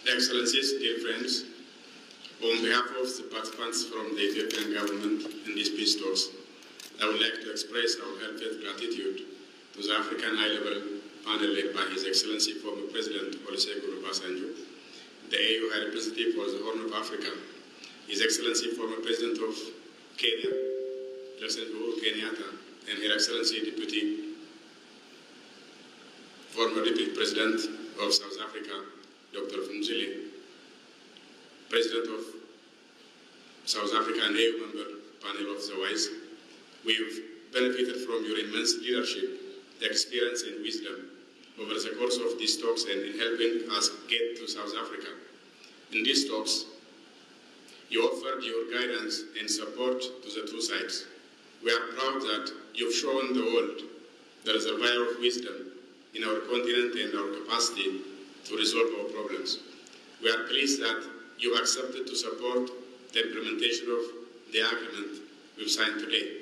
Excellencies, dear friends, on behalf of the participants from the Ethiopian government in these peace talks, I would like to express our heartfelt gratitude to the African high-level panel led by His Excellency former President Olusegun Obasanjo, the AU High Representative for the Horn of Africa, His Excellency former President of Kenya, President Uhuru Kenyatta, and Her Excellency former Deputy President of South Africa, Dr. Funzili, President of South Africa and AU member panel of the WISE. We've benefited from your immense leadership, experience and wisdom over the course of these talks and in helping us get to South Africa. In these talks, you offered your guidance and support to the two sides. We are proud that you've shown the world the reservoir of wisdom in our continent and our capacity to resolve our problems. We are pleased that you accepted to support the implementation of the agreement we've signed today.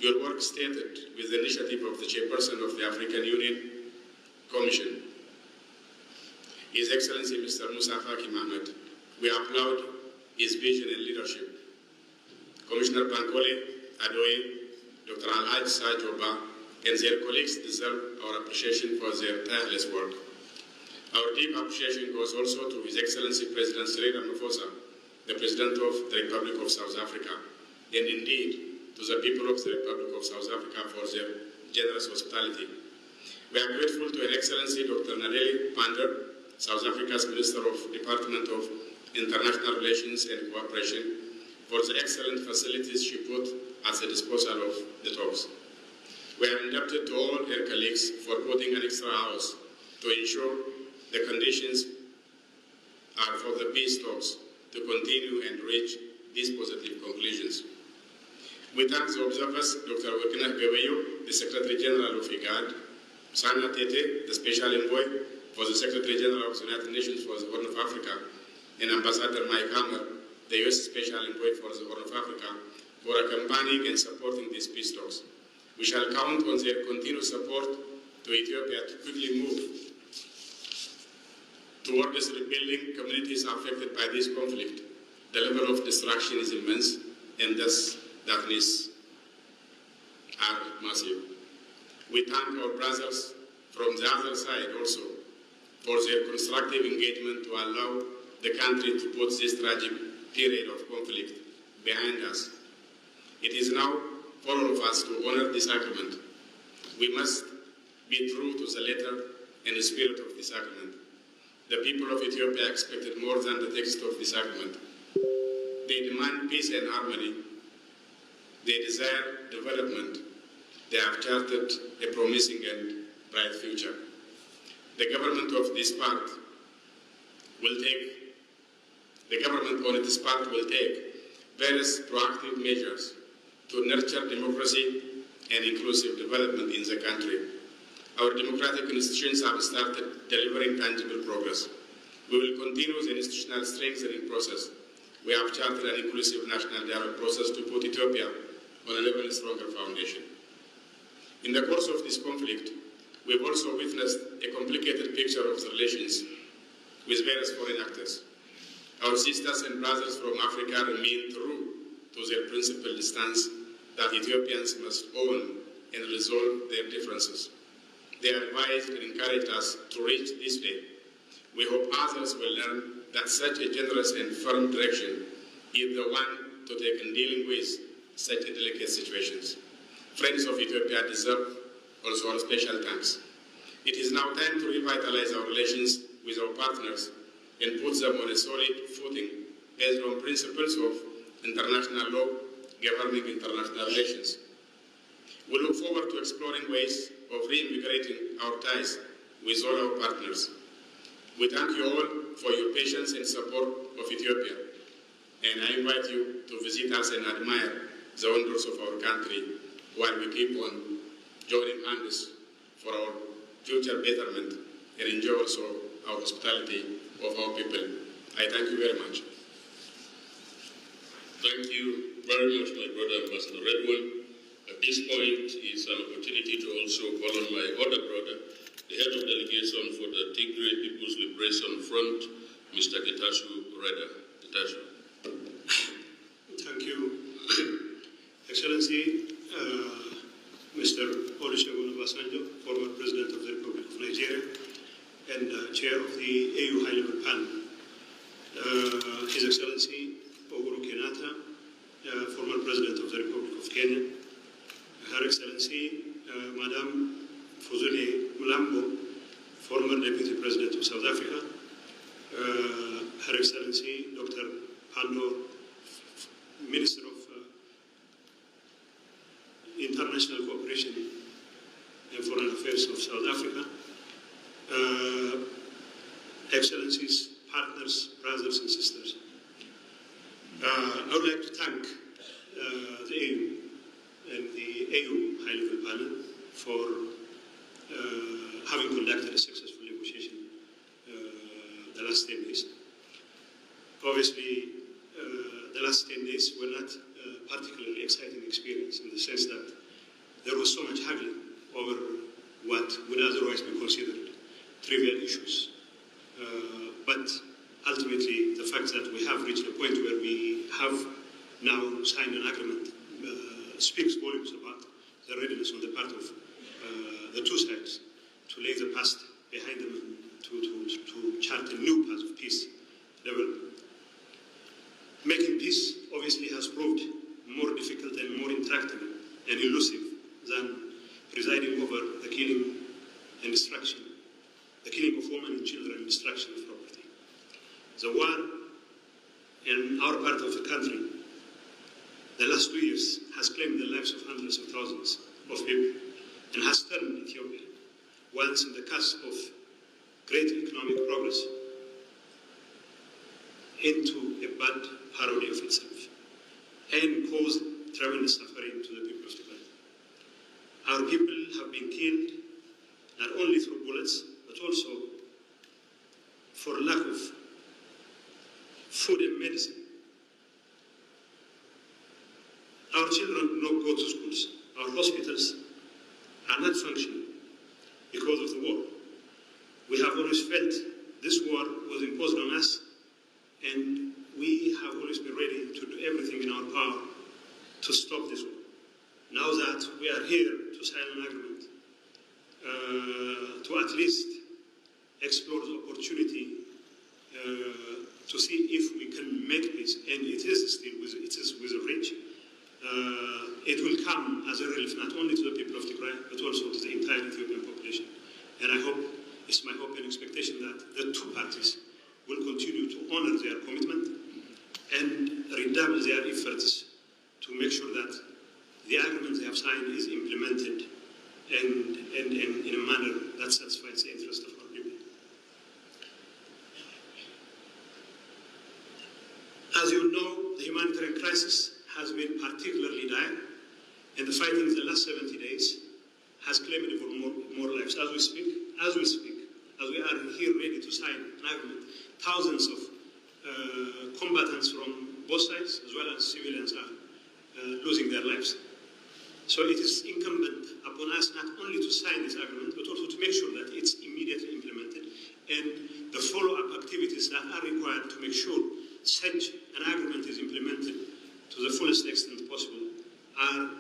Your work stated with the initiative of the Chairperson of the African Union Commission, His Excellency Mr. Musa Faki Mohamed. We applaud his vision and leadership. Commissioner Bankole, Adoye, Dr. Alhaj Sajoba, and their colleagues deserve our appreciation for their tireless work. Our deep appreciation goes also to His Excellency President Cyril Ramaphosa, the President of the Republic of South Africa, and indeed to the people of the Republic of South Africa for their generous hospitality. We are grateful to Her Excellency Dr. Nadeli Pandor, South Africa's Minister of Department of International Relations and Cooperation, for the excellent facilities she put at the disposal of the talks. We are indebted to all her colleagues for putting an extra hours to ensure the conditions are for the peace talks to continue and reach these positive conclusions. We thank the observers, Dr. Wekina Geweyo, the Secretary General of IGAD, Sana Tete, the Special Envoy for the Secretary General of the United Nations for the Horn of Africa, and Ambassador Mike Hammer, the U.S. Special Envoy for the Horn of Africa, for accompanying and supporting these peace talks. We shall count on their continued support to Ethiopia to quickly move towards rebuilding communities affected by this conflict. The level of destruction is immense, and thus that needs are massive. We thank our brothers from the other side also for their constructive engagement to allow the country to put this tragic period of conflict behind us. It is now for all of us to honor this agreement. We must be true to the letter and the spirit of this agreement. The people of Ethiopia expected more than the text of this agreement. They demand peace and harmony. They desire development. They have charted a promising and bright future. The government on its part will take various proactive measures to nurture democracy and inclusive development in the country. Our democratic institutions have started delivering tangible progress. We will continue the institutional strengthening process. We have charted an inclusive national dialogue process to put Ethiopia on an even stronger foundation. In the course of this conflict, we've also witnessed a complicated picture of the relations with various foreign actors. Our sisters and brothers from Africa remain true to their principled stance that Ethiopians must own and resolve their differences. They advised and encouraged us to reach this day. We hope others will learn that such a generous and firm direction is the one to take in dealing with such delicate situations. Friends of Ethiopia deserve also our special thanks. It is now time to revitalize our relations with our partners and put them on a solid footing based on principles of international law governing international relations. We look forward to exploring ways of reinvigorating our ties with all our partners. We thank you all for your patience and support of Ethiopia, and I invite you to visit us and admire the wonders of our country while we keep on joining hands for our future betterment and enjoy also our hospitality of our people. I thank you very much. Thank you very much, my brother Ambassador Redwan. At this point is an opportunity to also call on my other brother, the head of delegation for the Tigray People's Liberation Front, Mr. Getachew Reda. Getachew. Thank you, Excellency, Mr. Olusegun Obasanjo, former President of the Republic of Nigeria and Chair of the AU High-Level Panel. His Excellency Uhuru Kenyatta, former President of the Republic of Kenya. Her Excellency Madam Fuzuli Mlambo, former Deputy President of South Africa. Her Excellency Dr. Pandor, Minister of International Cooperation and Foreign Affairs of South Africa. Excellencies, partners, brothers and sisters. I would like to thank the AU and the AU High-Level Panel for having conducted a successful negotiation the last 10 days. Obviously, the last 10 days were not a particularly exciting experience in the sense that there was so much haggling over what would otherwise be considered trivial issues. But ultimately, the fact that we have reached a point where we have now signed an agreement speaks volumes about the readiness on the part of the two sides to lay the past behind them and to chart a new path of peace development. Making peace obviously has proved more difficult and more intractable and elusive than presiding over the killing and destruction, the killing of women and children and destruction of property. The war in our part of the country, the last 2 years, has claimed the lives of hundreds of thousands of people and has turned Ethiopia, once in the cusp of great economic progress, into a bad parody of itself and caused tremendous suffering to the people of Tigray. Our people have been killed not only through bullets, but also for lack of food and medicine. Our children do not go to schools. Our hospitals are not functioning because of the war. We have always felt this war was imposed on us, and we have always been ready to do everything in our power to stop this war. Now that we are here to sign an agreement, to at least explore the opportunity to see if we can make peace, and it is within reach. It will come as a relief not only to the people of Tigray, but also to the entire Ethiopian population. And I hope, it's my hope and expectation that the two parties will continue to honor their commitment and redouble their efforts to make sure that the agreement they have signed is implemented and in a manner that satisfies the interest of our people. As you know, the humanitarian crisis has been particularly dire, and the fighting in the last 70 days has claimed for more lives. As we speak, as we are here ready to sign an agreement, thousands of combatants from both sides, as well as civilians, are losing their lives. So it is incumbent upon us not only to sign this agreement, but also to make sure that it's immediately implemented, and the follow-up activities that are required to make sure such an agreement is implemented to the fullest extent possible are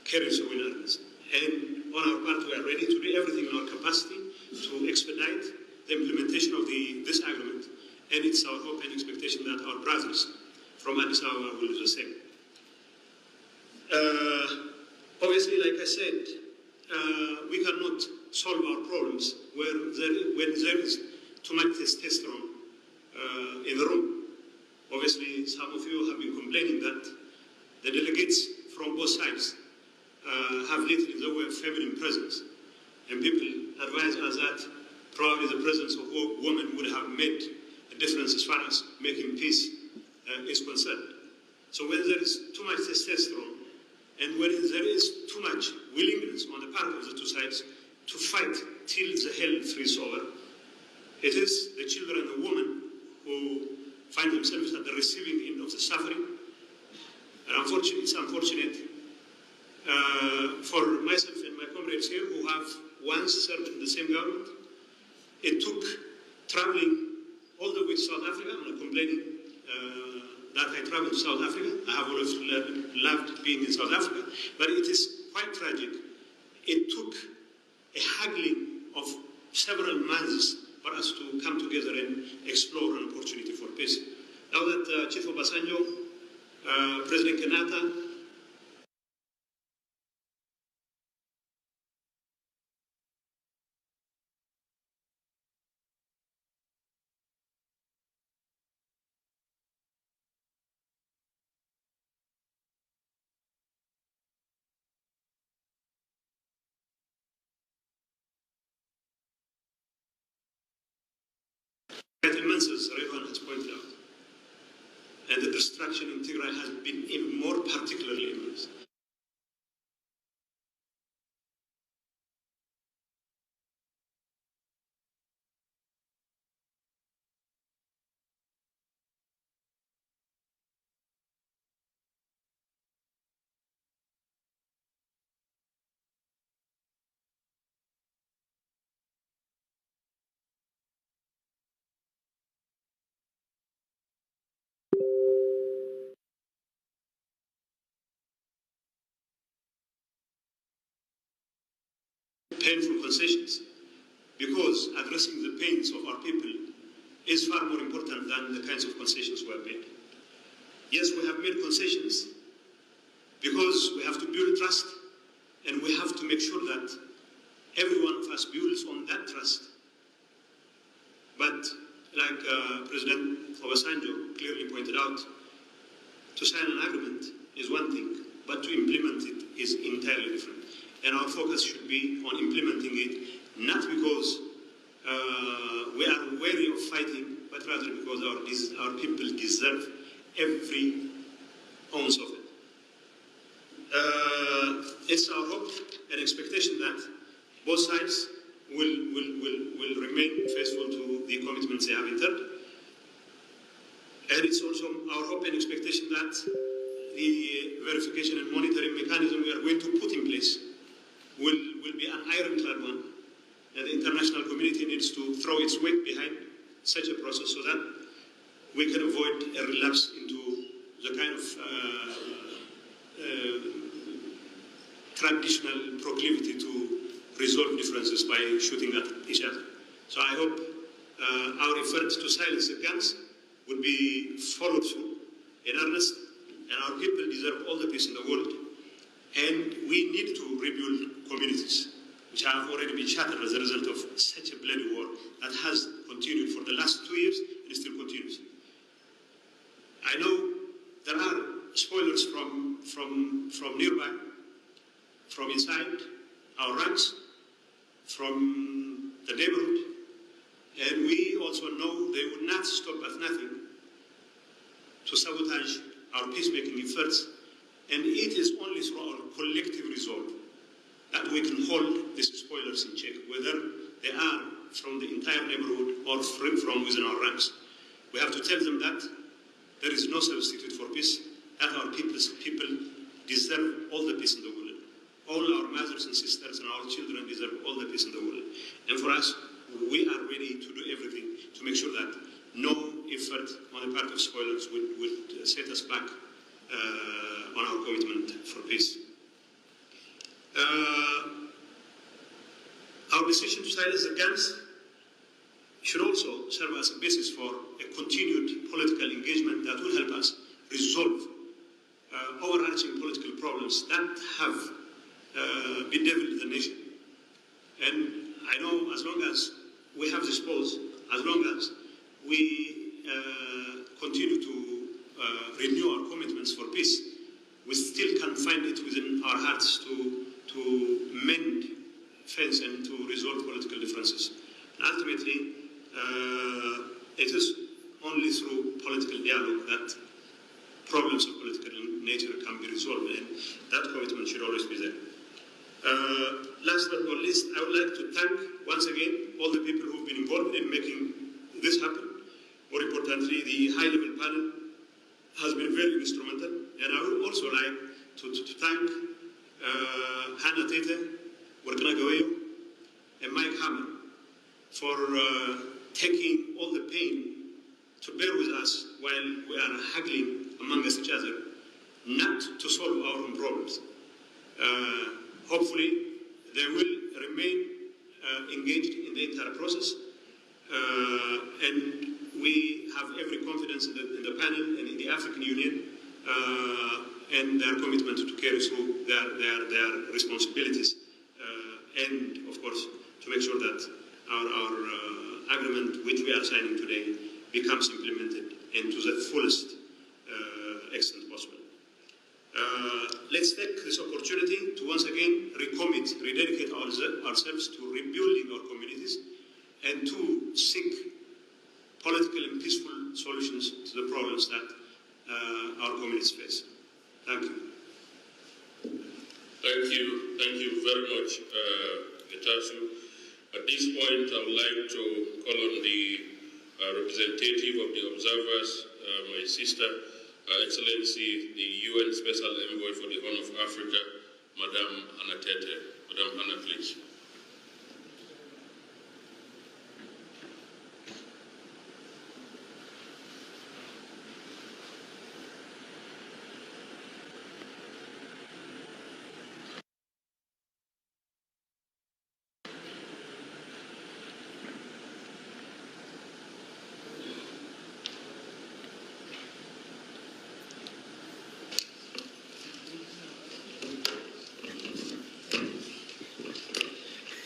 carried through in earnest. And on our part, we are ready to do everything in our capacity to expedite the implementation of this agreement, and it's our hope and expectation that our brothers from Addis Ababa will do the same. Obviously, like I said, we cannot solve our problems when there is too much testosterone in the room. Obviously, some of you have been complaining that the delegates from both sides have little in the way of feminine presence, and people advise us that probably the presence of women would have made a difference as far as making peace is concerned. So when there is too much testosterone, and when there is too much willingness on the part of the two sides to fight till the hell freezes over, it is the children and the women who find themselves at the receiving end of the suffering. And unfortunately, it's unfortunate for myself and my comrades here who have once served in the same government. It took traveling all the way South Africa. I'm not complaining that I traveled to South Africa. I have always loved being in South Africa, but it is quite tragic. It took a haggling of several months for us to come together and explore an opportunity for peace. Now that Chief Obasanjo, President Kenyatta, immense, as Revan has pointed out, and the destruction in Tigray has been even more particularly immense. Painful concessions, because addressing the pains of our people is far more important than the kinds of concessions we have made. Yes, we have made concessions because we have to build trust, and we have to make sure that every one of us builds on that trust. But like President Obasanjo clearly pointed out, to sign an agreement is one thing, but to implement it is entirely different. And our focus should be on implementing it, not because we are weary of fighting, but rather because our people deserve every ounce of it. It's our hope and expectation that both sides will remain faithful to the commitments they have entered. And it's also our hope and expectation that the verification and monitoring mechanism we are going to put in place will be an ironclad one, and the international community needs to throw its weight behind such a process so that we can avoid a relapse into the kind of traditional proclivity to resolve differences by shooting at each other. So I hope our efforts to silence the guns would be followed through in earnest, and our people deserve all the peace in the world. And we need to rebuild communities which have already been shattered as a result of such a bloody war that has continued for the last 2 years and still continues. I know there are spoilers from nearby, from inside our ranks, from the neighborhood, and we also know they would not stop at nothing to sabotage our peacemaking efforts. And it is only through our collective resolve that we can hold these spoilers in check, whether they are from the entire neighborhood or from within our ranks. We have to tell them that there is no substitute for peace, that our people deserve all the peace in the world. All our mothers and sisters and our children deserve all the peace in the world. And for us, we are ready to do everything to make sure that no effort on the part of spoilers would set us back on our commitment for peace. Our decision to silence the guns should also serve as a basis for a continued political engagement that will help us resolve overarching political problems that have bedeviled the nation. And I know as long as we have this pause, as long as we continue to renew our commitments for peace, we still can find it within our hearts to mend fence and to resolve political differences. And ultimately, it is only through political dialogue that problems of political nature can be resolved, and that commitment should always be there. Last but not least, I would like to thank once again all the people who have been involved in making this happen. More importantly, the high-level panel has been very instrumental, and I would also like to thank Hannah Tete, Workna Gawayo, and Mike Hammer for taking all the pain to bear with us while we are haggling amongst each other, not to solve our own problems. Hopefully, they will remain engaged in the entire process, and we have every confidence in the panel and in the African Union and their commitment to carry through their responsibilities, and of course to make sure that our agreement which we are signing today becomes implemented into the fullest extent possible. Let's take this opportunity to once again rededicate ourselves to rebuilding our communities and to seek political and peaceful solutions to the problems that our communities face. Thank you. Thank you very much, Getachew. At this point, I would like to call on the representative of the observers, my sister, Excellency, the UN Special Envoy for the Horn of Africa, Madame Anna Tete. Madame Anna, please.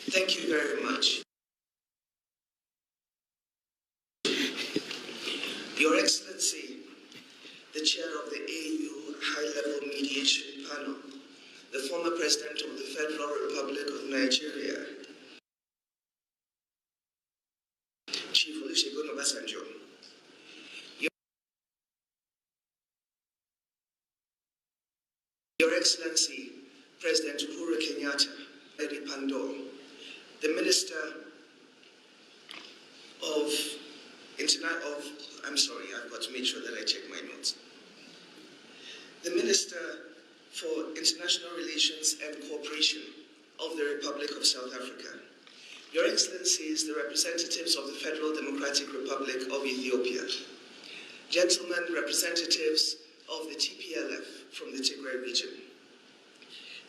Thank you very much. Your Excellency, the Chair of the AU High-Level Mediation Panel, the former President of the Federal Republic of Nigeria, Chief Olusegun Obasanjo, Your Excellency, President Uhuru Kenyatta, Lady Pandor, the Minister of I'm sorry, I've got to make sure that I check my notes. The Minister for International Relations and Cooperation of the Republic of South Africa, Your Excellencies, the representatives of the Federal Democratic Republic of Ethiopia, gentlemen representatives of the TPLF from the Tigray region,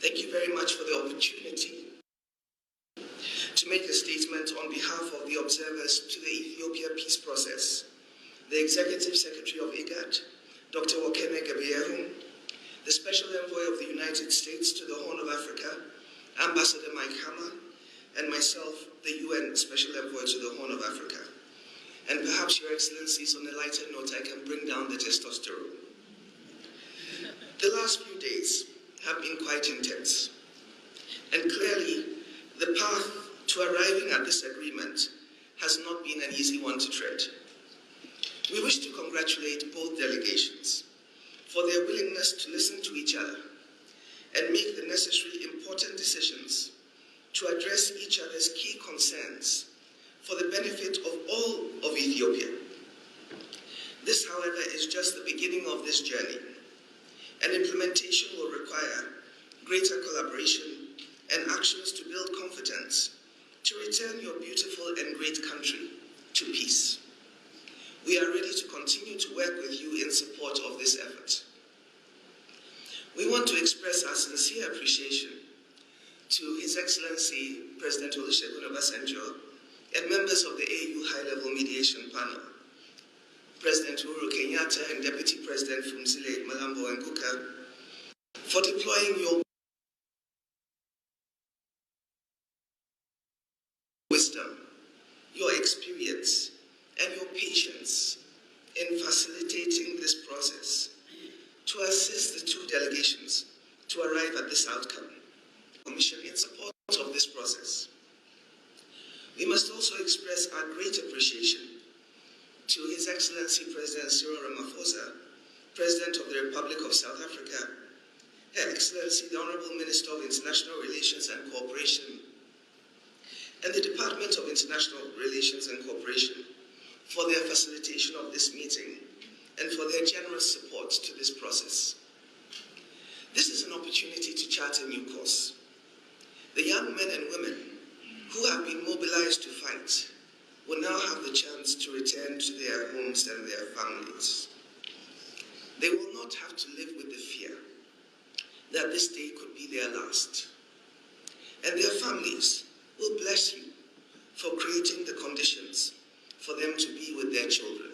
thank you very much for the opportunity to make a statement on behalf of the observers to the Ethiopia peace process, the Executive Secretary of IGAD, Dr. Wakeme Gebiehu, the Special Envoy of the United States to the Horn of Africa, Ambassador Mike Hammer, and myself, the UN Special Envoy to the Horn of Africa. And perhaps, Your Excellencies, on a lighter note, I can bring down the testosterone. The last few days have been quite intense, and clearly the path to arriving at this agreement has not been an easy one to tread. We wish to congratulate both delegations for their willingness to listen to each other and make the necessary important decisions to address each other's key concerns for the benefit of all of Ethiopia. This, however, is just the beginning of this journey, and implementation will require greater collaboration and actions to build confidence to return your beautiful and great country to peace. We are ready to continue to work with you in support of this effort. We want to express our sincere appreciation to His Excellency President Olusegun Obasanjo and members of the AU High-Level Mediation Panel, President Uhuru Kenyatta and Deputy President Fumzile Malambo Nguka, for deploying your wisdom, your experience, and your patience in facilitating this process to assist the two delegations to arrive at this outcome. Commission in support of this process. We must also express our great appreciation to His Excellency President Cyril Ramaphosa, President of the Republic of South Africa, Her Excellency the Honorable Minister of International Relations and Cooperation, and the Department of International Relations and Cooperation for their facilitation of this meeting and for their generous support to this process. This is an opportunity to chart a new course. The young men and women who have been mobilized to fight will now have the chance to return to their homes students and their families. They will not have to live with the fear that this day could be their last. And their families will bless you for creating the conditions for them to be with their children.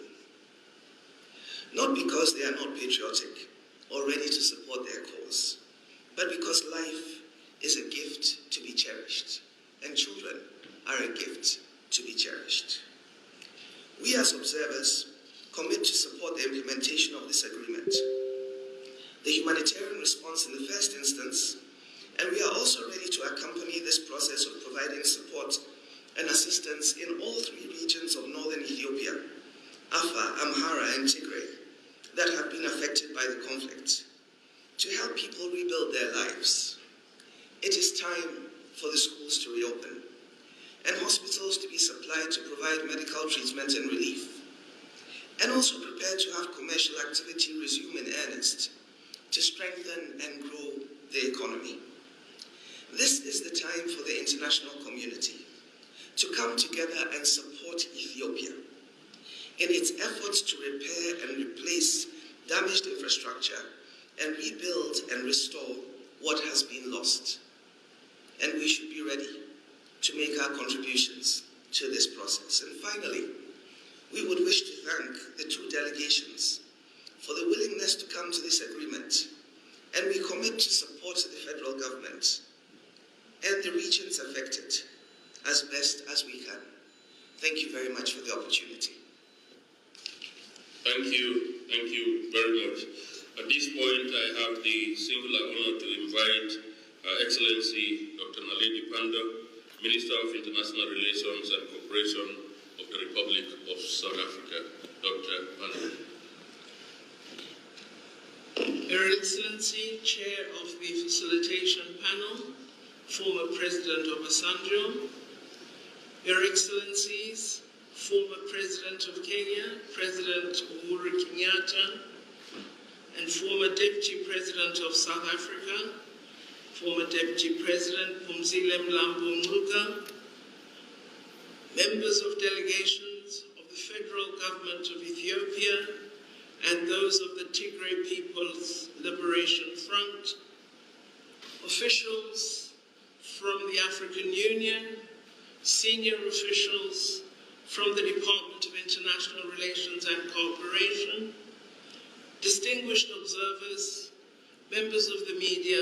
Not because they are not patriotic or ready to support their cause, but because life is a gift to be cherished, and children are a gift to be cherished. We as observers commit to support the implementation of this agreement, the humanitarian response in the first instance, and we are also ready to accompany this process of providing support and assistance in all three regions of northern Ethiopia, Afar, Amhara, and Tigray, that have been affected by the conflict, to help people rebuild their lives. It is time for the schools to reopen and hospitals to be supplied to provide medical treatment and relief, and also prepare to have commercial activity resume in earnest to strengthen and grow the economy. This is the time for the international community to come together and support Ethiopia in its efforts to repair and replace damaged infrastructure and rebuild and restore what has been lost. And we should be ready to make our contributions to this process. And finally, we would wish to thank the two delegations for the willingness to come to this agreement, and we commit to support the federal government and the regions affected as best as we can. Thank you very much for the opportunity. Thank you very much. At this point, I have the singular honor to invite Her Excellency Dr. Naledi Pandor, Minister of International Relations and Cooperation of the Republic of South Africa. Dr. Pandor. Your Excellency, Chair of the Facilitation Panel, former President Obasanjo, Your Excellencies, former President of Kenya, President Uhuru Kenyatta, and former Deputy President of South Africa, former Deputy President Phumzile Mlambo Ngcuka, members of delegations of the federal government of Ethiopia and those of the Tigray People's Liberation Front, officials from the African Union, senior officials from the Department of International Relations and Cooperation, distinguished observers, members of the media,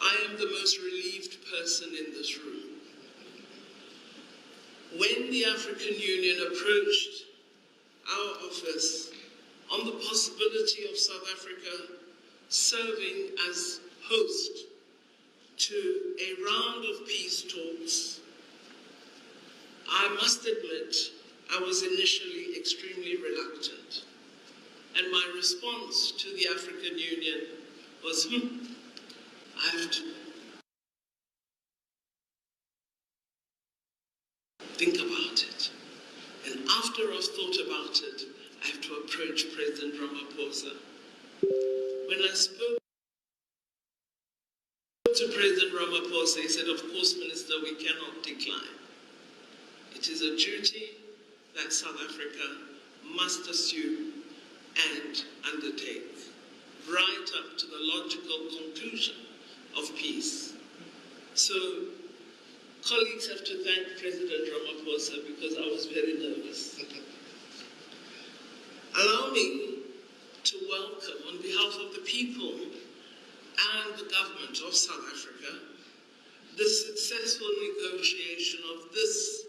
I am the most relieved person in this room. When the African Union approached our office on the possibility of South Africa serving as host to a round of peace talks, I must admit I was initially extremely reluctant. And my response to the African Union was, I have to think about it. And after I've thought about it, I have to approach President Ramaphosa. When I spoke to President Ramaphosa, he said, of course, Minister, we cannot decline. It is a duty that South Africa must assume and undertake, right up to the logical conclusion of peace. So, colleagues have to thank President Ramaphosa because I was very nervous. Allow me to welcome, on behalf of the people and the government of South Africa, the successful negotiation of this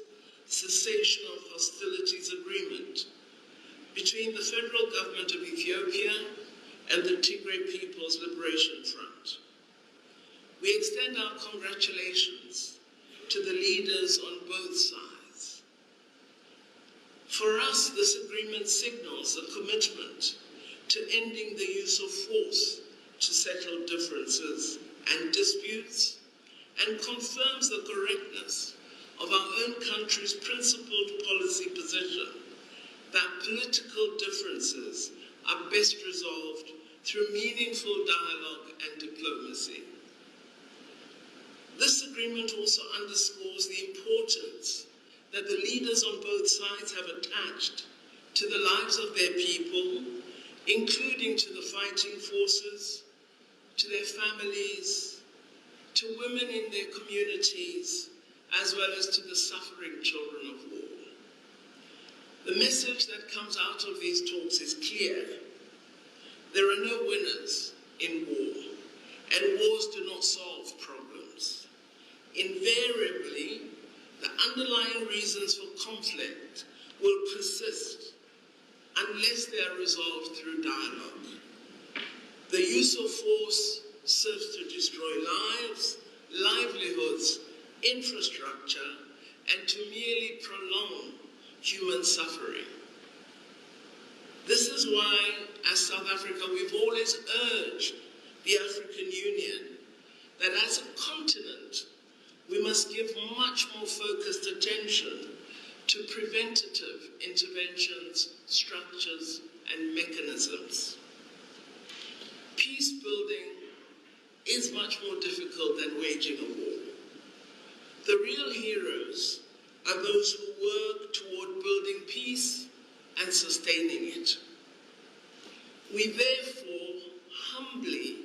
cessation of hostilities agreement between the federal government of Ethiopia and the Tigray People's Liberation Front. We extend our congratulations to the leaders on both sides. For us, this agreement signals a commitment to ending the use of force to settle differences and disputes, and confirms the correctness of our own country's principled policy position that political differences are best resolved through meaningful dialogue and diplomacy. This agreement also underscores the importance that the leaders on both sides have attached to the lives of their people, including to the fighting forces, to their families, to women in their communities, as well as to the suffering children of war. The message that comes out of these talks is clear. There are no winners in war, and wars do not solve problems. Invariably, the underlying reasons for conflict will persist unless they are resolved through dialogue. The use of force serves to destroy lives, livelihoods, infrastructure, and to merely prolong human suffering. This is why, as South Africa, we've always urged the African Union that as a continent, we must give much more focused attention to preventative interventions, structures, and mechanisms. Peace building is much more difficult than waging a war. The real heroes are those who work toward building peace and sustaining it. We therefore humbly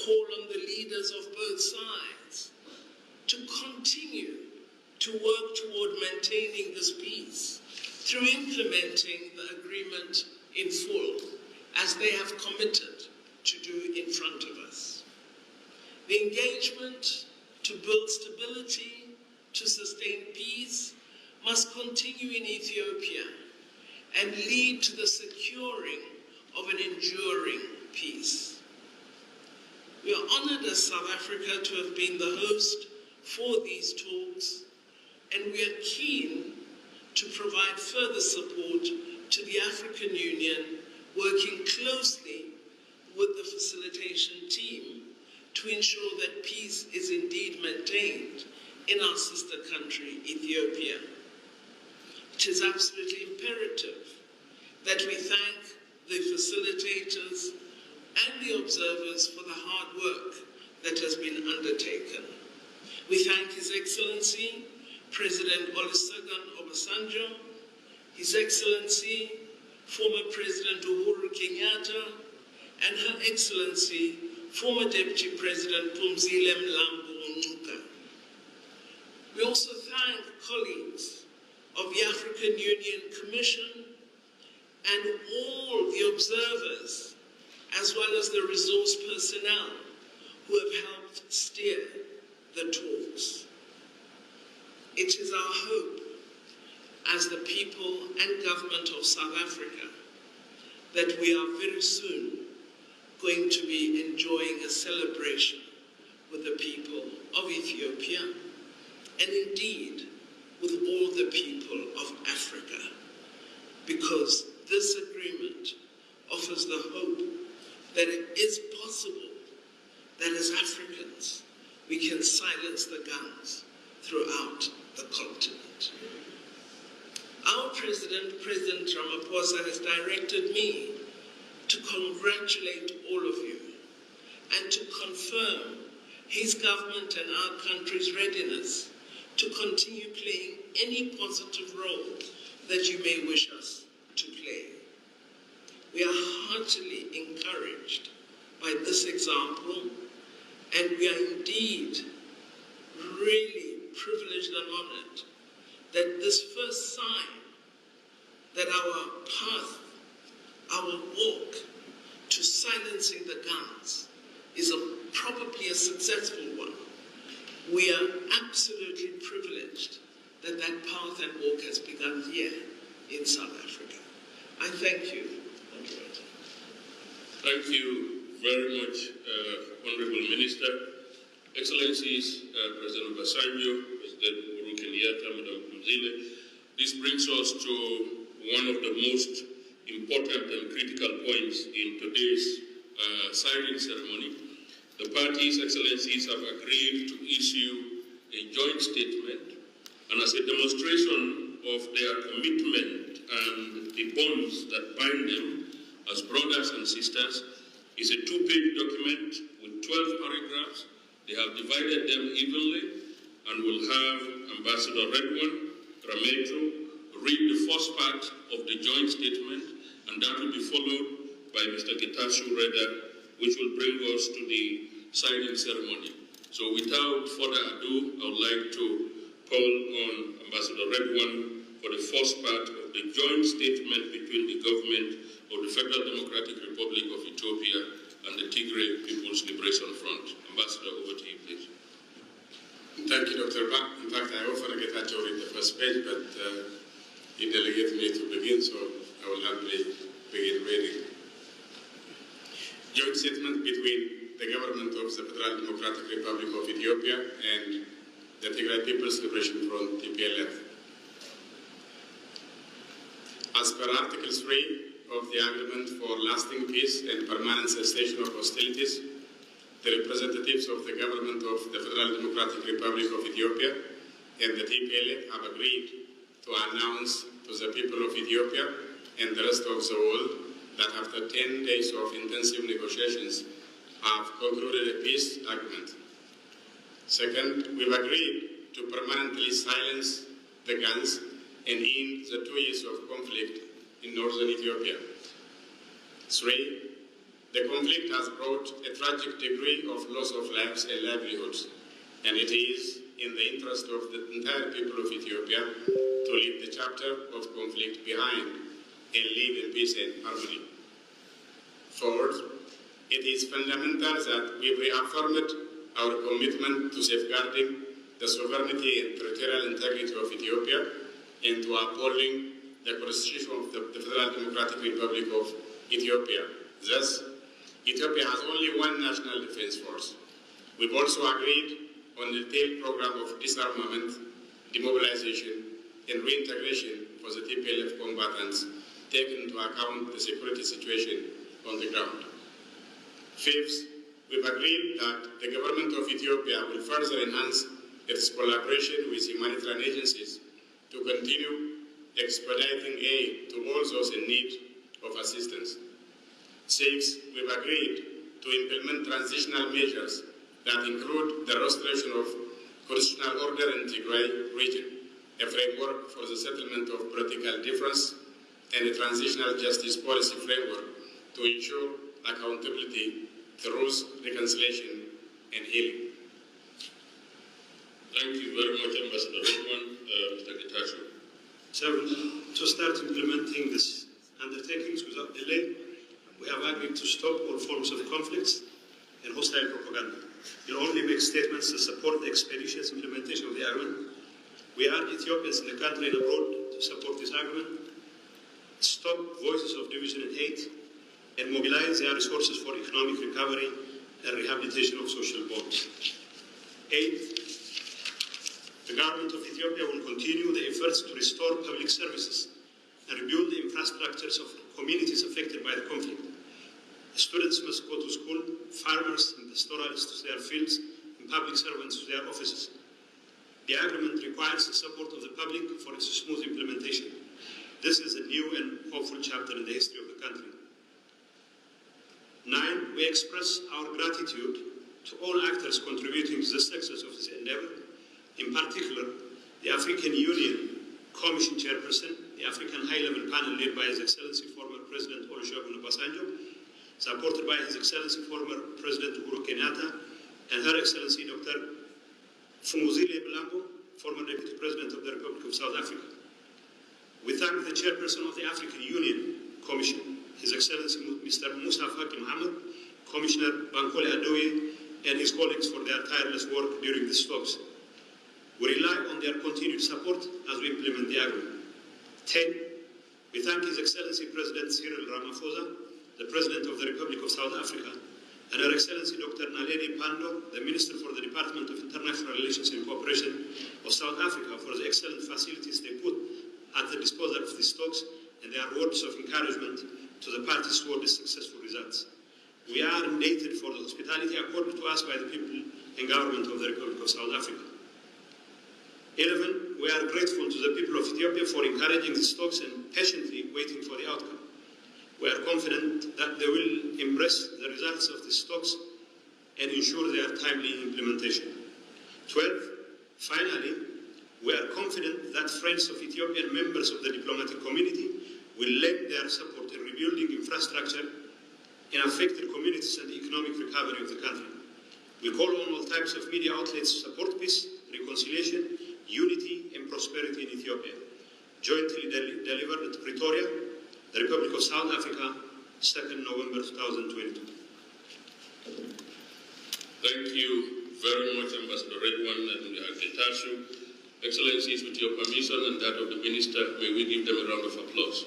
call on the leaders of both sides to continue to work toward maintaining this peace through implementing the agreement in full, as they have committed to do in front of us. The engagement to build stability, to sustain peace, must continue in Ethiopia and lead to the securing of an enduring peace. We are honored as South Africa to have been the host for these talks, and we are keen to provide further support to the African Union, working closely with the facilitation team to ensure that peace is indeed maintained in our sister country, Ethiopia. It is absolutely imperative that we thank the facilitators and the observers for the hard work that has been undertaken. We thank His Excellency, President Olusegun Obasanjo, His Excellency, former President Uhuru Kenyatta, and Her Excellency, former Deputy President Phumzile Mlambo Ngcuka. We also thank colleagues of the African Union Commission and all the observers, as well as the resource personnel who have helped steer the talks. It is our hope as the people and government of South Africa that we are very soon going to be enjoying a celebration with the people of Ethiopia and indeed with all the people of Africa, because this agreement offers the hope that it is possible that as Africans we can silence the guns throughout the continent. Our President, President Ramaphosa, has directed me to congratulate all of you and to confirm his government and our country's readiness to continue playing any positive role that you may wish us to play. We are heartily encouraged by this example, and we are indeed really privileged and honored that this first sign that our path, our walk to silencing the guns is probably a successful one. We are absolutely privileged that that path and walk has begun here in South Africa. I thank you. Thank you very much, Honorable Minister. Excellencies, President Obasanjo, President Uhuru Kenyatta, Madam Phumzile, this brings us to one of the most important and critical points in today's signing ceremony. The parties, Excellencies, have agreed to issue a joint statement, and as a demonstration of their commitment and the bonds that bind them as brothers and sisters, is a two-page document with 12 paragraphs. They have divided them evenly and will have Ambassador Redwan, Rameto, read the first part of the joint statement, and that will be followed by Mr. Getachew Reda, which will bring us to the signing ceremony. So without further ado, I would like to call on Ambassador Redwan for the first part of the joint statement between the government of the Federal Democratic Republic of Ethiopia and the Tigray People's Liberation Front. Ambassador, over to you, please. Thank you, Dr. Ba. In fact, I offered Getachew read the first page, but he delegated me to begin, so I will happily begin reading. Joint statement between the government of the Federal Democratic Republic of Ethiopia and the Tigray People's Liberation Front, TPLF. As per Article 3 of the Agreement for Lasting Peace and Permanent Cessation of Hostilities, the representatives of the government of the Federal Democratic Republic of Ethiopia and the TPLF have agreed to announce to the people of Ethiopia and the rest of the world that after 10 days of intensive negotiations have concluded a peace agreement. Second, we've agreed to permanently silence the guns and end the 2 years of conflict in northern Ethiopia. Three, the conflict has brought a tragic degree of loss of lives and livelihoods, and it is in the interest of the entire people of Ethiopia to leave the chapter of conflict behind and live in peace and harmony. Fourth, it is fundamental that we reaffirmed our commitment to safeguarding the sovereignty and territorial integrity of Ethiopia and to upholding the Constitution of the Federal Democratic Republic of Ethiopia. Thus, Ethiopia has only one national defense force. We've also agreed on a detailed program of disarmament, demobilization, and reintegration for the TPLF combatants, taking into account the security situation on the ground. Fifth, we've agreed that the government of Ethiopia will further enhance its collaboration with humanitarian agencies to continue expediting aid to all those in need of assistance. Sixth, we've agreed to implement transitional measures that include the restoration of constitutional order in Tigray region, a framework for the settlement of political difference, and a transitional justice policy framework to ensure accountability, truth, reconciliation, and healing. Thank you very much, Ambassador Redwan. Mr. Getachew. So, to start implementing these undertakings without delay, we have agreed to stop all forms of conflicts and hostile propaganda. We'll only make statements to support the expeditious implementation of the agreement. We urge Ethiopians in the country and abroad to support this agreement, stop voices of division and hate, and mobilize their resources for economic recovery and rehabilitation of social bonds. Eighth, the government of Ethiopia will continue the efforts to restore public services and rebuild the infrastructures of communities affected by the conflict. Students must go to school, farmers and pastoralists to their fields, and public servants to their offices. The agreement requires the support of the public for its smooth implementation. This is a new and hopeful chapter in the history of the country. 9, we express our gratitude to all actors contributing to the success of this endeavor, in particular, the African Union Commission Chairperson, the African High-Level Panel led by His Excellency former President Olusegun Obasanjo, supported by His Excellency former President Uhuru Kenyatta, and Her Excellency Dr. Fumuzile Blango, former Deputy President of the Republic of South Africa. We thank the Chairperson of the African Union Commission, His Excellency Mr. Musa Faki Mohammed, Commissioner Bankole Adoye, and his colleagues for their tireless work during these talks. We rely on their continued support as we implement the agreement. 10, we thank His Excellency President Cyril Ramaphosa, the President of the Republic of South Africa, and Her Excellency Dr. Naledi Pandor, the Minister for the Department of International Relations and Cooperation of South Africa, for the excellent facilities they put at the disposal of these talks and their words of encouragement to the parties toward the successful results. We are indebted for the hospitality accorded to us by the people and government of the Republic of South Africa. 11, we are grateful to the people of Ethiopia for encouraging these talks and patiently waiting for the outcome. We are confident that they will embrace the results of these talks and ensure their timely implementation. 12, finally, We are confident that friends of Ethiopian members of the diplomatic community will lend their support in rebuilding infrastructure in affected communities and the economic recovery of the country. We call on all types of media outlets to support peace, reconciliation, unity and prosperity in Ethiopia. Jointly delivered at Pretoria, the Republic of South Africa, 2nd November 2022. Thank you very much, Ambassador Redwan and Getachew. Excellencies, with your permission and that of the Minister, may we give them a round of applause.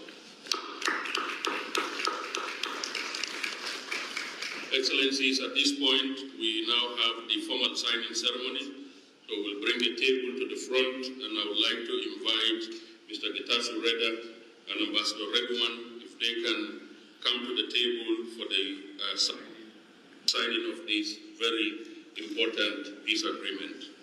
Excellencies, at this point, we now have the formal signing ceremony. So we'll bring the table to the front, and I would like to invite Mr. Getachew Reda and Ambassador Redwan, if they can come to the table for the signing of this very important peace agreement.